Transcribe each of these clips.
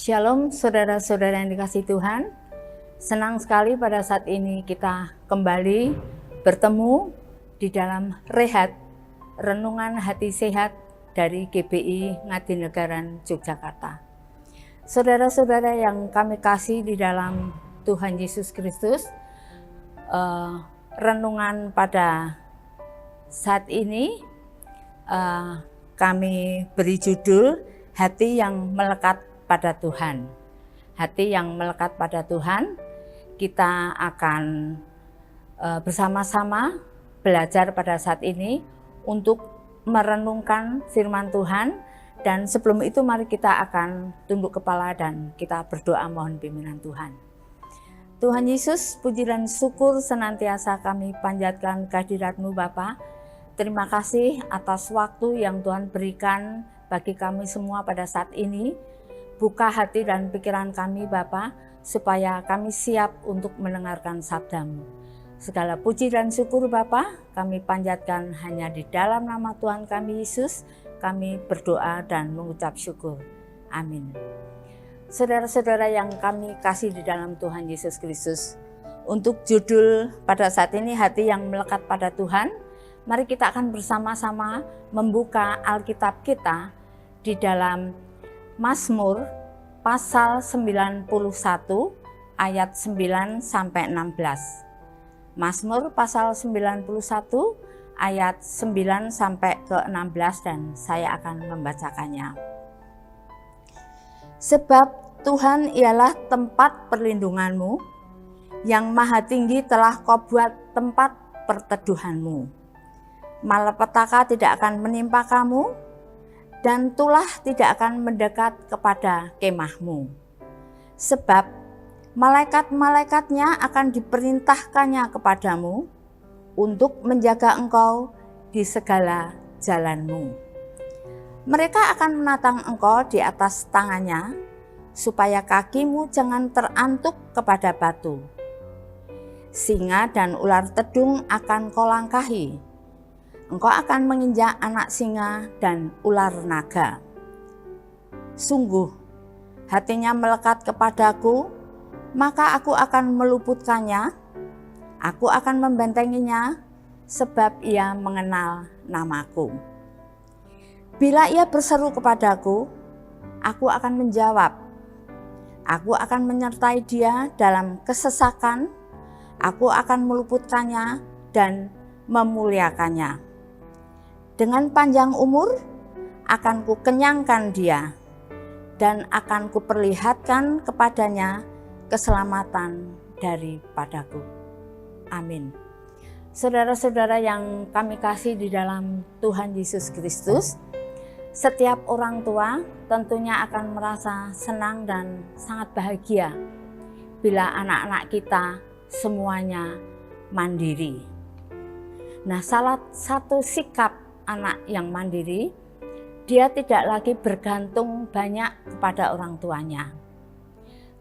Shalom saudara-saudara yang dikasihi Tuhan. Senang sekali pada saat ini kita kembali bertemu di dalam Rehat, Renungan Hati Sehat dari GBI Ngadinegara Yogyakarta. Saudara-saudara yang kami kasih di dalam Tuhan Yesus Kristus, renungan pada saat ini kami beri judul Hati yang Melekat pada Tuhan. Hati yang melekat pada Tuhan. Kita akan bersama-sama belajar pada saat ini untuk merenungkan firman Tuhan, dan sebelum itu mari kita akan tunduk kepala dan kita berdoa mohon bimbingan Tuhan. Tuhan Yesus, puji dan syukur senantiasa kami panjatkan kehadirat-Mu Bapa. Terima kasih atas waktu yang Tuhan berikan bagi kami semua pada saat ini. Buka hati dan pikiran kami Bapa, supaya kami siap untuk mendengarkan sabda-Mu. Segala puji dan syukur Bapa, kami panjatkan hanya di dalam nama Tuhan kami Yesus, kami berdoa dan mengucap syukur. Amin. Saudara-saudara yang kami kasih di dalam Tuhan Yesus Kristus, untuk judul pada saat ini hati yang melekat pada Tuhan, Mari kita akan bersama-sama membuka Alkitab kita di dalam Mazmur pasal 91 ayat 9 sampai 16. Mazmur pasal 91 ayat 9 sampai ke 16 dan saya akan membacakannya. Sebab Tuhan ialah tempat perlindunganmu, yang maha tinggi telah kau buat tempat perteduhanmu. Malapetaka tidak akan menimpa kamu, dan tulah tidak akan mendekat kepada kemahmu. Sebab malaikat-malaikatnya akan diperintahkannya kepadamu untuk menjaga engkau di segala jalanmu. Mereka akan menatang engkau di atas tangannya, supaya kakimu jangan terantuk kepada batu. Singa dan ular tedung akan kau langkahi. Engkau akan menginjak anak singa dan ular naga. Sungguh, hatinya melekat kepadaku, maka aku akan meluputkannya. Aku akan membentenginya, sebab ia mengenal namaku. Bila ia berseru kepadaku, aku akan menjawab. Aku akan menyertai dia dalam kesesakan. Aku akan meluputkannya dan memuliakannya. Dengan panjang umur akan kukenyangkan dia, dan akan kuperlihatkan kepadanya keselamatan daripadaku. Amin. Saudara-saudara yang kami kasih di dalam Tuhan Yesus Kristus, setiap orang tua tentunya akan merasa senang dan sangat bahagia bila anak-anak kita semuanya mandiri. Nah, salah satu sikap anak yang mandiri, dia tidak lagi bergantung banyak kepada orang tuanya.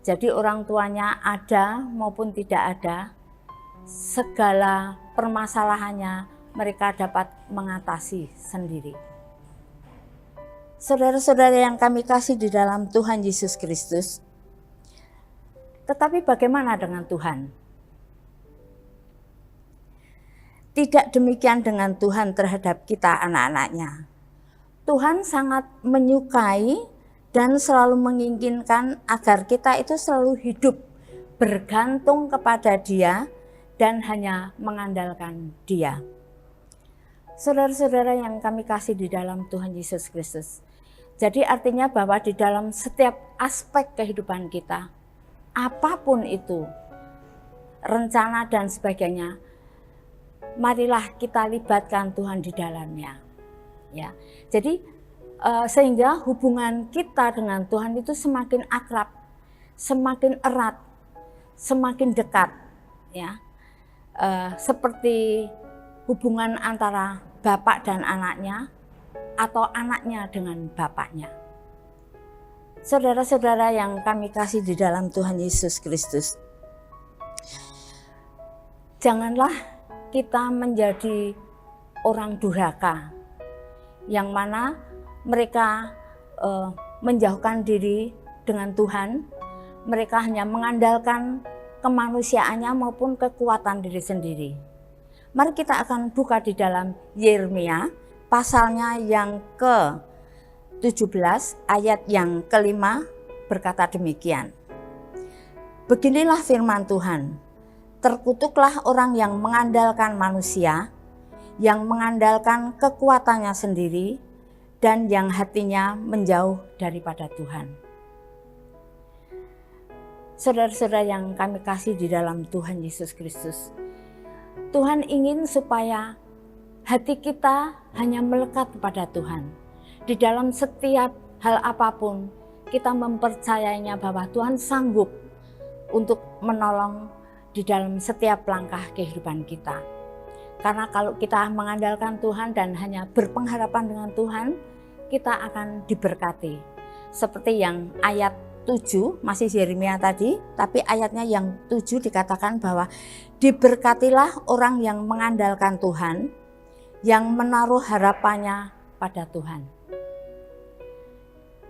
Jadi orang tuanya ada maupun tidak ada, segala permasalahannya mereka dapat mengatasi sendiri. Saudara-saudara yang kami kasih di dalam Tuhan Yesus Kristus, tetapi bagaimana dengan Tuhan? Tidak demikian dengan Tuhan terhadap kita anak-anaknya. Tuhan sangat menyukai dan selalu menginginkan agar kita itu selalu hidup bergantung kepada Dia dan hanya mengandalkan Dia. Saudara-saudara yang kami kasih di dalam Tuhan Yesus Kristus. Jadi artinya bahwa di dalam setiap aspek kehidupan kita, apapun itu, rencana dan sebagainya, marilah kita libatkan Tuhan di dalamnya. Ya, jadi sehingga hubungan kita dengan Tuhan itu semakin akrab, semakin erat, semakin dekat. Ya, seperti hubungan antara bapak dan anaknya, atau anaknya dengan bapaknya. Saudara-saudara yang kami kasih di dalam Tuhan Yesus Kristus, janganlah kita menjadi orang durhaka yang mana mereka menjauhkan diri dengan Tuhan. Mereka hanya mengandalkan kemanusiaannya maupun kekuatan diri sendiri. Mari kita akan buka di dalam Yeremia pasalnya yang ke-17 ayat yang ke-5 berkata demikian. Beginilah firman Tuhan. Terkutuklah orang yang mengandalkan manusia, yang mengandalkan kekuatannya sendiri, dan yang hatinya menjauh daripada Tuhan. Saudara-saudara yang kami kasih di dalam Tuhan Yesus Kristus, Tuhan ingin supaya hati kita hanya melekat kepada Tuhan. Di dalam setiap hal apapun, kita mempercayainya bahwa Tuhan sanggup untuk menolong di dalam setiap langkah kehidupan kita. Karena kalau kita mengandalkan Tuhan dan hanya berpengharapan dengan Tuhan, kita akan diberkati. Seperti yang ayat 7, masih Yeremia tadi, tapi ayatnya yang 7 dikatakan bahwa diberkatilah orang yang mengandalkan Tuhan, yang menaruh harapannya pada Tuhan.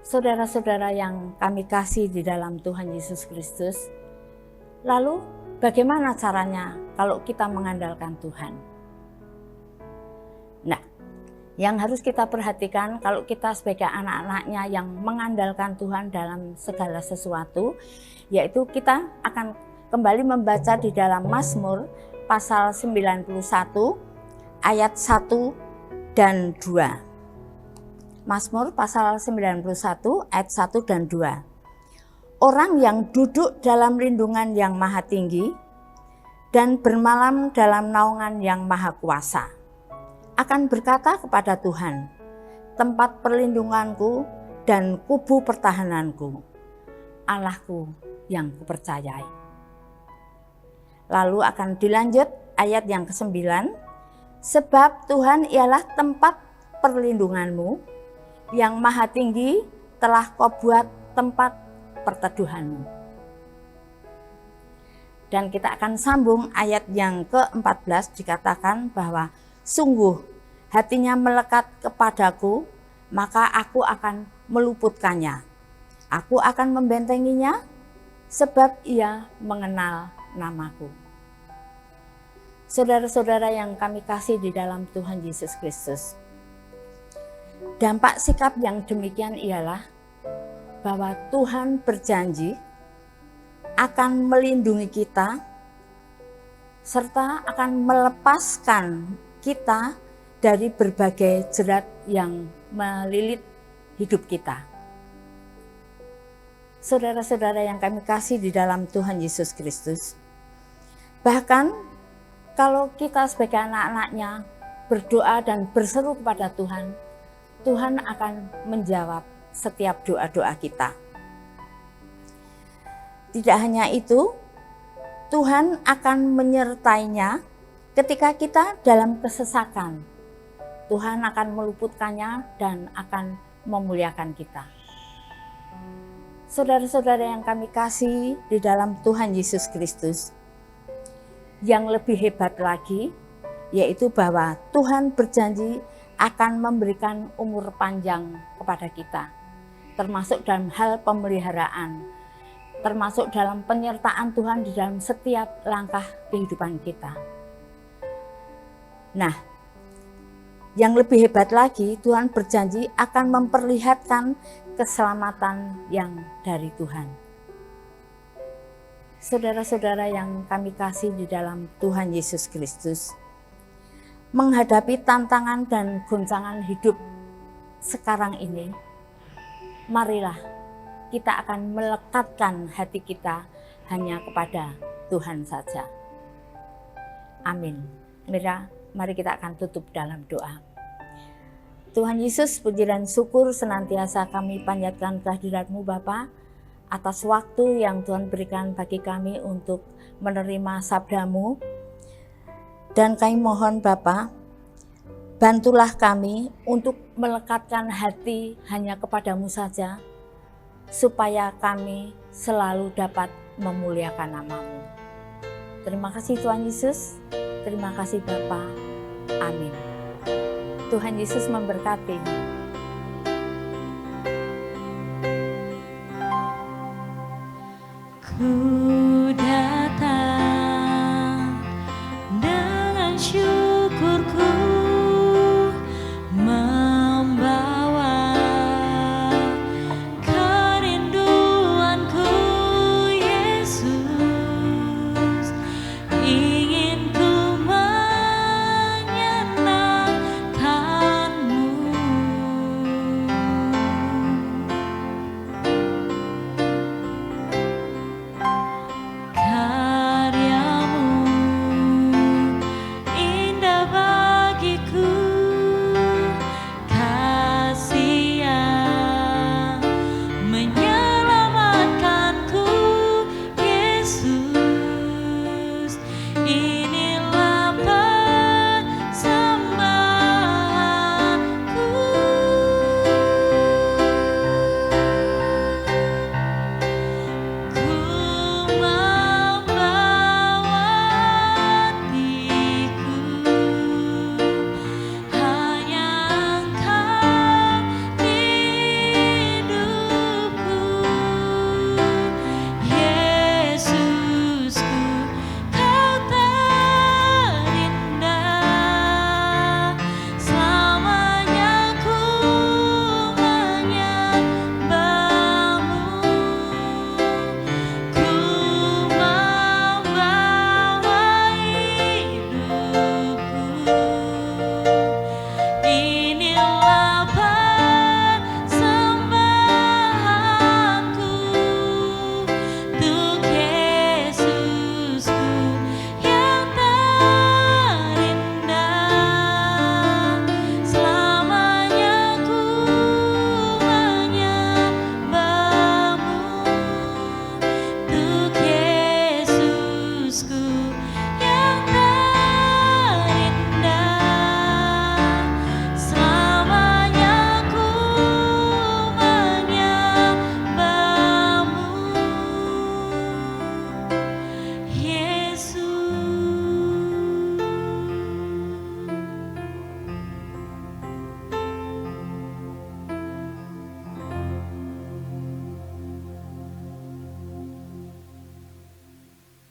Saudara-saudara yang kami kasih di dalam Tuhan Yesus Kristus, lalu bagaimana caranya kalau kita mengandalkan Tuhan? Nah, yang harus kita perhatikan kalau kita sebagai anak-anaknya yang mengandalkan Tuhan dalam segala sesuatu, yaitu kita akan kembali membaca di dalam Mazmur pasal 91 ayat 1 dan 2. Mazmur pasal 91 ayat 1 dan 2. Orang yang duduk dalam lindungan yang maha tinggi dan bermalam dalam naungan yang maha kuasa akan berkata kepada Tuhan, tempat perlindunganku dan kubu pertahananku, Allahku yang kupercayai. Lalu akan dilanjut ayat yang ke-9, sebab Tuhan ialah tempat perlindunganmu, yang maha tinggi telah kau buat tempat perteduhanmu. Dan kita akan sambung ayat yang ke-14, dikatakan bahwa sungguh hatinya melekat kepadaku, maka aku akan meluputkannya. Aku akan membentenginya, sebab ia mengenal namaku. Saudara-saudara yang kami kasih di dalam Tuhan Yesus Kristus, dampak sikap yang demikian ialah bahwa Tuhan berjanji akan melindungi kita, serta akan melepaskan kita dari berbagai jerat yang melilit hidup kita. Saudara-saudara yang kami kasih di dalam Tuhan Yesus Kristus, bahkan kalau kita sebagai anak-anaknya berdoa dan berseru kepada Tuhan, Tuhan akan menjawab setiap doa-doa kita. Tidak hanya itu, Tuhan akan menyertainya ketika kita dalam kesesakan. Tuhan akan meluputkannya dan akan memuliakan kita. Saudara-saudara yang kami kasih di dalam Tuhan Yesus Kristus, yang lebih hebat lagi yaitu bahwa Tuhan berjanji akan memberikan umur panjang kepada kita, termasuk dalam hal pemeliharaan, termasuk dalam penyertaan Tuhan di dalam setiap langkah kehidupan kita. Nah, yang lebih hebat lagi, Tuhan berjanji akan memperlihatkan keselamatan yang dari Tuhan. Saudara-saudara yang kami kasih di dalam Tuhan Yesus Kristus, menghadapi tantangan dan goncangan hidup sekarang ini, marilah kita akan melekatkan hati kita hanya kepada Tuhan saja. Amin. Mari kita akan tutup dalam doa. Tuhan Yesus, puji dan syukur senantiasa kami panjatkan kehadirat-Mu Bapa, atas waktu yang Tuhan berikan bagi kami untuk menerima sabda-Mu. Dan kami mohon Bapa, bantulah kami untuk melekatkan hati hanya kepada-Mu saja, supaya kami selalu dapat memuliakan nama-Mu. Terima kasih Tuhan Yesus, terima kasih Bapa. Amin. Tuhan Yesus memberkati. Ku